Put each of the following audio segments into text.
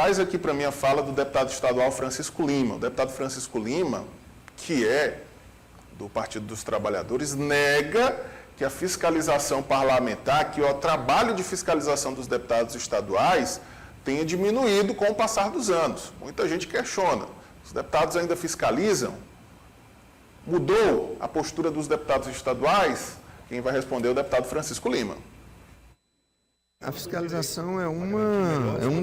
traz aqui para mim a fala do deputado estadual Francisco Lima. O deputado Francisco Lima, que é do Partido dos Trabalhadores, nega que a fiscalização parlamentar, que o trabalho de fiscalização dos deputados estaduais tenha diminuído com o passar dos anos. Muita gente questiona. Os deputados ainda fiscalizam? Mudou a postura dos deputados estaduais? Quem vai responder é o deputado Francisco Lima. A fiscalização é um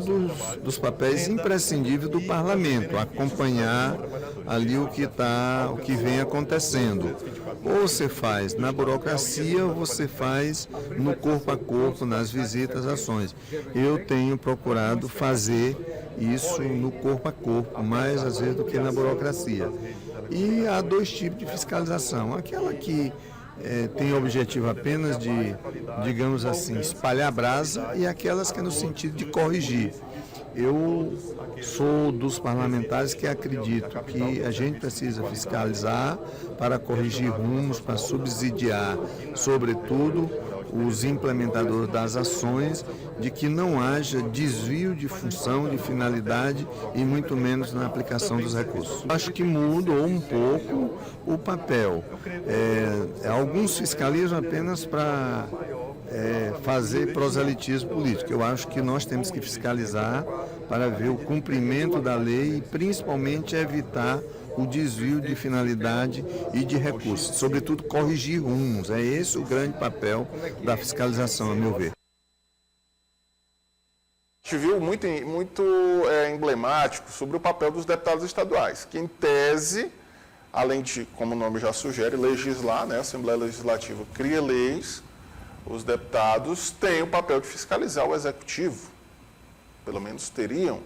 dos papéis imprescindíveis do parlamento, acompanhar ali o que vem acontecendo. Ou você faz na burocracia, ou você faz no corpo a corpo, nas visitas, ações. Eu tenho procurado fazer isso no corpo a corpo, mais às vezes do que na burocracia. E há dois tipos de fiscalização. Aquela que tem o objetivo apenas de, digamos assim, espalhar brasa, e aquelas que é no sentido de corrigir. Eu sou dos parlamentares que acredito que a gente precisa fiscalizar para corrigir rumos, para subsidiar, sobretudo, os implementadores das ações, de que não haja desvio de função, de finalidade e muito menos na aplicação dos recursos. Acho que mudou um pouco o papel. Alguns fiscalizam apenas para fazer proselitismo político. Eu acho que nós temos que fiscalizar para ver o cumprimento da lei e principalmente evitar o desvio de finalidade e de recursos, sobretudo corrigir rumos. É esse o grande papel da fiscalização, a meu ver. A gente viu muito emblemático sobre o papel dos deputados estaduais, que em tese, além de, como o nome já sugere, legislar, né, a Assembleia Legislativa cria leis, os deputados têm o papel de fiscalizar o Executivo, pelo menos teriam.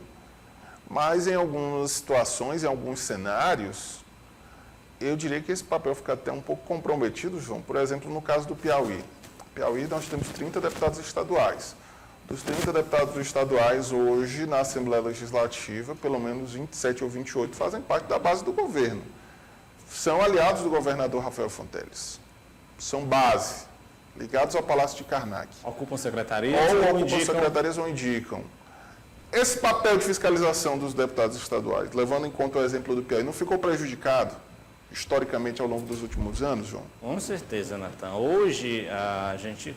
Mas em algumas situações, em alguns cenários, eu diria que esse papel fica até um pouco comprometido, João. Por exemplo, no caso do Piauí. No Piauí nós temos 30 deputados estaduais. Dos 30 deputados estaduais, hoje, na Assembleia Legislativa, pelo menos 27 ou 28 fazem parte da base do governo. São aliados do governador Rafael Fonteles. São base, ligados ao Palácio de Karnak. Ocupam secretarias ou indicam. Esse papel de fiscalização dos deputados estaduais, levando em conta o exemplo do Piauí, não ficou prejudicado historicamente ao longo dos últimos anos, João? Com certeza, Natan. Hoje,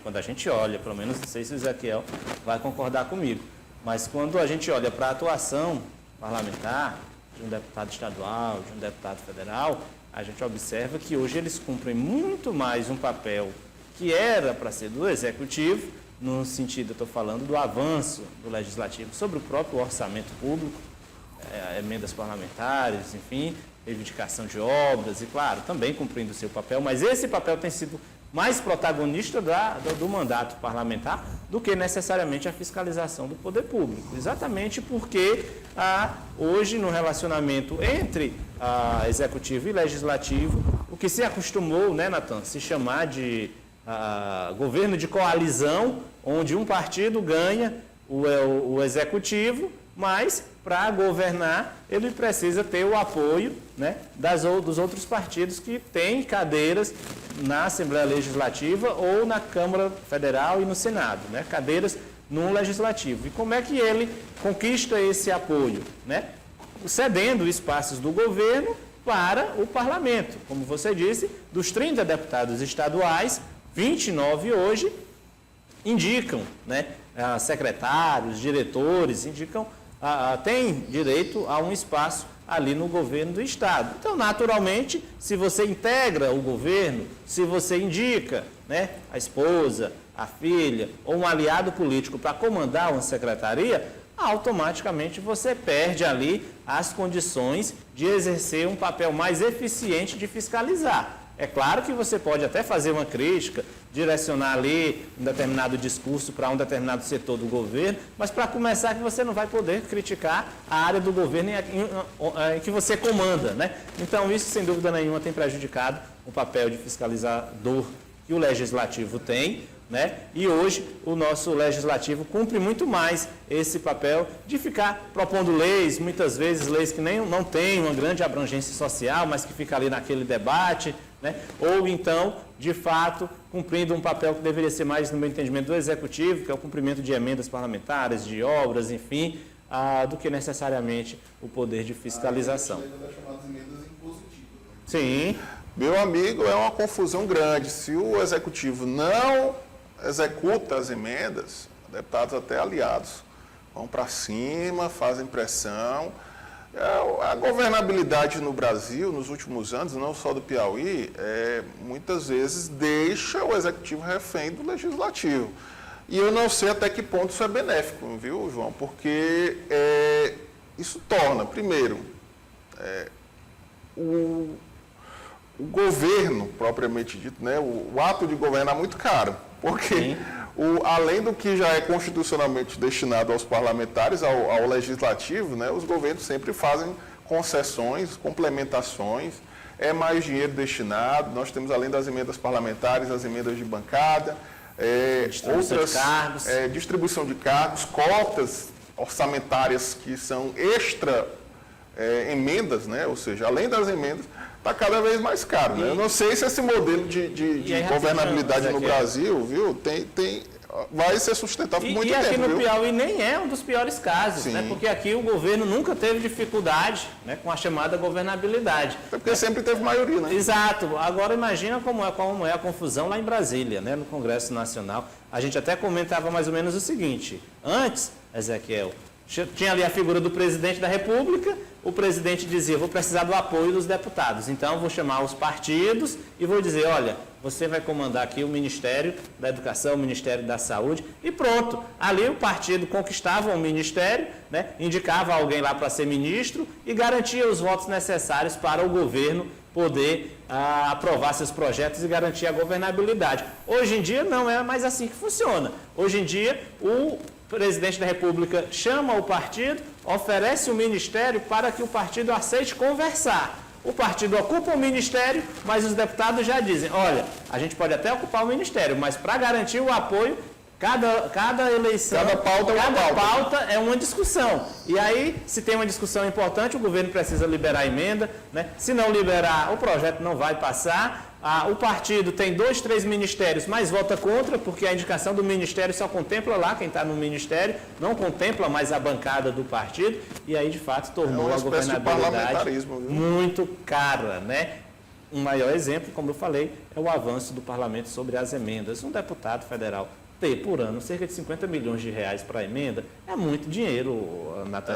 quando a gente olha, pelo menos não sei se o Ezequiel vai concordar comigo, mas quando a gente olha para a atuação parlamentar de um deputado estadual, de um deputado federal, a gente observa que hoje eles cumprem muito mais um papel que era para ser do Executivo, no sentido, eu estou falando do avanço do Legislativo sobre o próprio orçamento público, emendas parlamentares, enfim, reivindicação de obras e, claro, também cumprindo o seu papel, mas esse papel tem sido mais protagonista do mandato parlamentar do que necessariamente a fiscalização do poder público. Exatamente porque hoje, no relacionamento entre Executivo e Legislativo, o que se acostumou, né, Natan, se chamar de governo de coalizão, onde um partido ganha o Executivo, mas para governar ele precisa ter o apoio, né, dos outros partidos que têm cadeiras na Assembleia Legislativa ou na Câmara Federal e no Senado, né, cadeiras no Legislativo. E como é que ele conquista esse apoio? Né? Cedendo espaços do governo para o parlamento. Como você disse, dos 30 deputados estaduais, 29 hoje indicam, né, secretários, diretores, têm direito a um espaço ali no governo do Estado. Então, naturalmente, se você integra o governo, se você indica, né, a esposa, a filha ou um aliado político para comandar uma secretaria, automaticamente você perde ali as condições de exercer um papel mais eficiente de fiscalizar. É claro que você pode até fazer uma crítica, direcionar ali um determinado discurso para um determinado setor do governo, mas para começar que você não vai poder criticar a área do governo em que você comanda, né? Então isso, sem dúvida nenhuma, tem prejudicado o papel de fiscalizador que o Legislativo tem, né? E hoje o nosso Legislativo cumpre muito mais esse papel de ficar propondo leis, muitas vezes leis que não têm uma grande abrangência social, mas que fica ali naquele debate, né? Ou então, de fato, cumprindo um papel que deveria ser mais, no meu entendimento, do Executivo, que é o cumprimento de emendas parlamentares, de obras, enfim, do que necessariamente o poder de fiscalização. Sim. Meu amigo, é uma confusão grande. Se o executivo não executa as emendas, deputados até aliados vão para cima, fazem pressão. A governabilidade no Brasil, nos últimos anos, não só do Piauí, muitas vezes deixa o executivo refém do legislativo. E eu não sei até que ponto isso é benéfico, viu, João? Porque isso torna, primeiro, o governo, propriamente dito, né, o ato de governar é muito caro. Porque, além do que já é constitucionalmente destinado aos parlamentares, ao legislativo, né, os governos sempre fazem concessões, complementações, é mais dinheiro destinado. Nós temos, além das emendas parlamentares, as emendas de bancada, distribuição de cargos, cotas orçamentárias que são extra emendas, né, ou seja, além das emendas, está cada vez mais caro. Né? Eu não sei se esse modelo de governabilidade no Brasil, viu, vai ser sustentável por muito tempo. E aqui no Piauí nem é um dos piores casos, né? Porque aqui o governo nunca teve dificuldade, né, com a chamada governabilidade. É porque sempre teve maioria, né? Exato. Agora imagina como é a confusão lá em Brasília, né, no Congresso Nacional. A gente até comentava mais ou menos o seguinte: antes, Ezequiel, tinha ali a figura do presidente da República, o presidente dizia, vou precisar do apoio dos deputados, então vou chamar os partidos e vou dizer, olha, você vai comandar aqui o Ministério da Educação, o Ministério da Saúde, e pronto. Ali o partido conquistava o ministério, né, indicava alguém lá para ser ministro e garantia os votos necessários para o governo poder aprovar seus projetos e garantir a governabilidade. Hoje em dia não é mais assim que funciona. Hoje em dia o presidente da República chama o partido, oferece o ministério para que o partido aceite conversar. O partido ocupa o ministério, mas os deputados já dizem, olha, a gente pode até ocupar o ministério, mas para garantir o apoio, cada eleição, cada pauta é uma discussão. E aí, se tem uma discussão importante, o governo precisa liberar a emenda, né? Se não liberar, o projeto não vai passar. O partido tem 2, 3 ministérios, mas vota contra, porque a indicação do ministério só contempla lá quem está no ministério, não contempla mais a bancada do partido, e aí, de fato, tornou a governabilidade muito cara, né? Um maior exemplo, como eu falei, é o avanço do parlamento sobre as emendas. Um deputado federal ter por ano cerca de 50 milhões de reais para a emenda é muito dinheiro, Natan.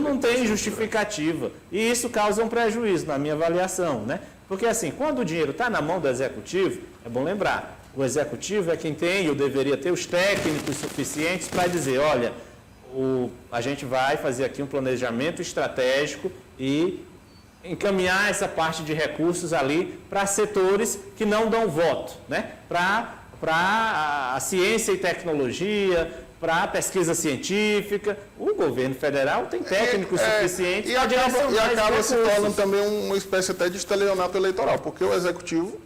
Não tem justificativa. E isso causa um prejuízo na minha avaliação, né? Porque assim, quando o dinheiro está na mão do executivo, é bom lembrar, o executivo é quem tem, ou deveria ter, os técnicos suficientes para dizer, olha, a gente vai fazer aqui um planejamento estratégico e encaminhar essa parte de recursos ali para setores que não dão voto, né? Para a ciência e tecnologia, para a pesquisa científica. O governo federal tem técnicos suficientes e acaba se tornando também uma espécie até de estelionato eleitoral, porque o executivo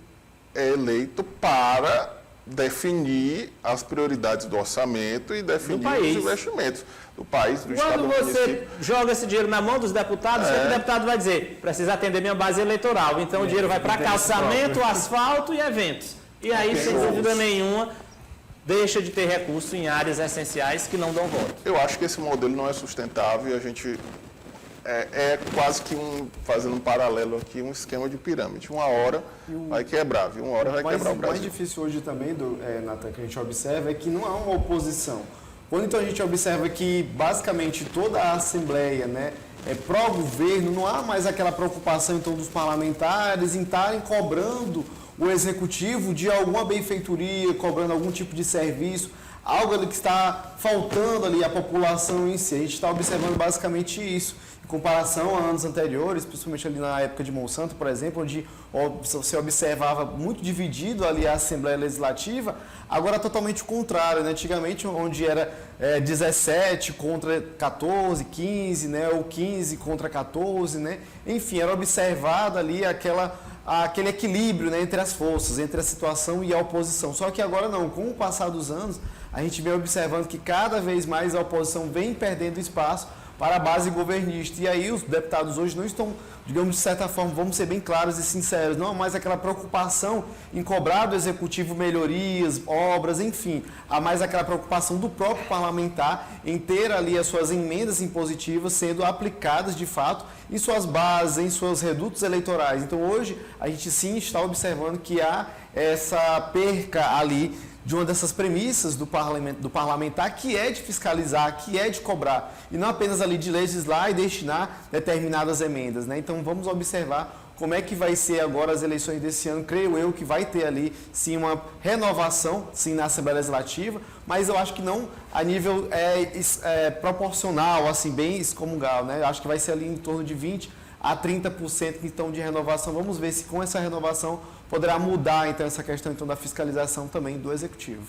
é eleito para definir as prioridades do orçamento e definir os investimentos do país, do Estado, do município. Quando você joga esse dinheiro na mão dos deputados, o deputado vai dizer, precisa atender minha base eleitoral, então o dinheiro vai para calçamento, asfalto e eventos. E aí, sem dúvida nenhuma, deixa de ter recurso em áreas essenciais que não dão voto. Eu acho que esse modelo não é sustentável e a gente quase que fazendo um paralelo aqui, um esquema de pirâmide. Uma hora vai quebrar, viu? Uma hora vai quebrar o Brasil. O mais difícil hoje também, Natan, que a gente observa é que não há uma oposição. Quando então a gente observa que basicamente toda a Assembleia, né, é pró-governo, não há mais aquela preocupação então dos parlamentares em estarem cobrando o executivo de alguma benfeitoria, cobrando algum tipo de serviço, algo ali que está faltando ali à população em si. A gente está observando basicamente isso, em comparação a anos anteriores, principalmente ali na época de Monsanto, por exemplo, onde você observava muito dividido ali a Assembleia Legislativa, agora totalmente o contrário, né? Antigamente, onde era 17 contra 14, 15, né? Ou 15 contra 14, né? Enfim, era observado ali aquele equilíbrio, né, entre as forças, entre a situação e a oposição. Só que agora não, com o passar dos anos, a gente vem observando que cada vez mais a oposição vem perdendo espaço para a base governista. E aí os deputados hoje não estão, digamos, de certa forma, vamos ser bem claros e sinceros, não há mais aquela preocupação em cobrar do executivo melhorias, obras, enfim. Há mais aquela preocupação do próprio parlamentar em ter ali as suas emendas impositivas sendo aplicadas de fato em suas bases, em seus redutos eleitorais. Então hoje a gente sim está observando que há essa perca ali de uma dessas premissas do parlamentar, que é de fiscalizar, que é de cobrar, e não apenas ali de legislar e destinar determinadas emendas, né? Então vamos observar como é que vai ser agora as eleições desse ano. Creio eu que vai ter ali sim uma renovação sim na Assembleia Legislativa, mas eu acho que não a nível proporcional, assim, bem excomungal, né? Eu acho que vai ser ali em torno de 20 a 30% então de renovação. Vamos ver se com essa renovação poderá mudar então essa questão então da fiscalização também do Executivo.